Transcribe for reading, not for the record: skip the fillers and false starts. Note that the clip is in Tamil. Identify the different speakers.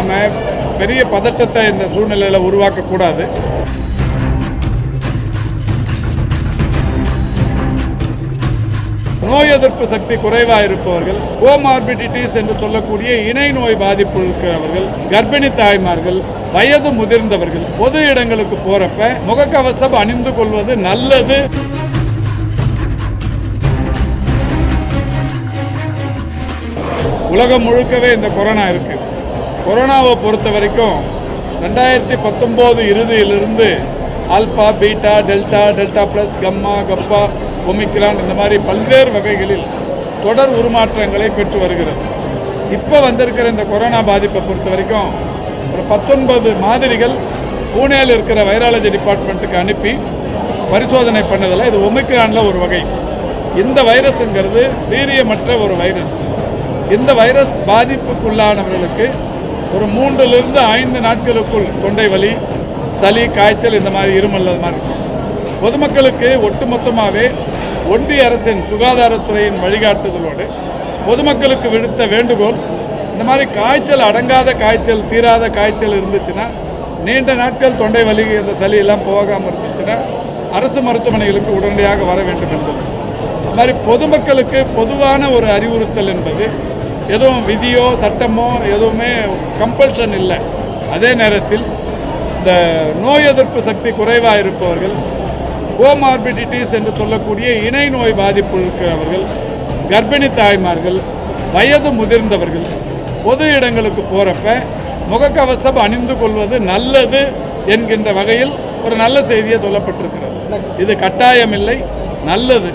Speaker 1: நாம் பெரிய பதட்டத்தை இந்த சூழ்நிலையில் உருவாக்கக்கூடாது. நோய் எதிர்ப்பு சக்தி குறைவாக இருப்பவர்கள், கோமார்பிடிட்டிஸ் என்று சொல்லக்கூடிய இணை நோய் பாதிப்பு இருக்கிறவர்கள், கர்ப்பிணி தாய்மார்கள், வயது முதிர்ந்தவர்கள் பொது இடங்களுக்கு போறப்ப முகக்கவசம் அணிந்து கொள்வது நல்லது. உலகம் முழுக்கவே இந்த கொரோனா இருக்கு. கொரோனாவை பொறுத்த வரைக்கும் 2019 இறுதியிலிருந்து ஆல்பா, பீட்டா, டெல்டா பிளஸ், கம்மா, கப்பா, ஒமிக்ரான் இந்த மாதிரி பல்வேறு வகைகளில் தொடர் உருமாற்றங்களை பெற்று வருகிறது. இப்போ வந்திருக்கிற இந்த கொரோனா பாதிப்பை பொறுத்த வரைக்கும் ஒரு 19 மாதிரிகள் பூனேயில் இருக்கிற வைராலஜி டிபார்ட்மெண்ட்டுக்கு அனுப்பி பரிசோதனை பண்ணதில் இது ஒமிக்ரானில் ஒரு வகை. இந்த வைரஸுங்கிறது வீரியமற்ற ஒரு வைரஸ். இந்த வைரஸ் பாதிப்புக்குள்ளானவர்களுக்கு ஒரு 3லிருந்து 5 நாட்களுக்குள் தொண்டை வலி, சளி, காய்ச்சல், இந்த மாதிரி இருமல் மாதிரி இருக்கும். பொதுமக்களுக்கு ஒட்டுமொத்தமாகவே ஒன்றிய அரசின் சுகாதாரத்துறையின் வழிகாட்டுதலோடு பொதுமக்களுக்கு விடுத்த வேண்டுகோள், இந்த மாதிரி காய்ச்சல், அடங்காத காய்ச்சல், தீராத காய்ச்சல் இருந்துச்சுன்னா, நீண்ட நாட்கள் தொண்டை வலி, இந்த சளி எல்லாம் போகாமல் இருந்துச்சுன்னா அரசு மருத்துவமனைகளுக்கு உடனடியாக வர வேண்டும் என்பது. அது மாதிரி பொதுமக்களுக்கு பொதுவான ஒரு அறிவுறுத்தல் என்பது எதுவும் விதியோ சட்டமோ எதுவுமே கம்பல்ஷன் இல்லை. அதே நேரத்தில் இந்த நோய் எதிர்ப்பு சக்தி குறைவாக இருப்பவர்கள், கோமார்பிடிட்டிஸ் என்று சொல்லக்கூடிய இணை நோய் பாதிப்பு இருக்கிறவர்கள், கர்ப்பிணி தாய்மார்கள், வயது முதிர்ந்தவர்கள் பொது இடங்களுக்கு போகிறப்ப முகக்கவசம் அணிந்து கொள்வது நல்லது என்கின்ற வகையில் ஒரு நல்ல செய்தியை சொல்லப்பட்டிருக்கிறது. இது கட்டாயமில்லை, நல்லது.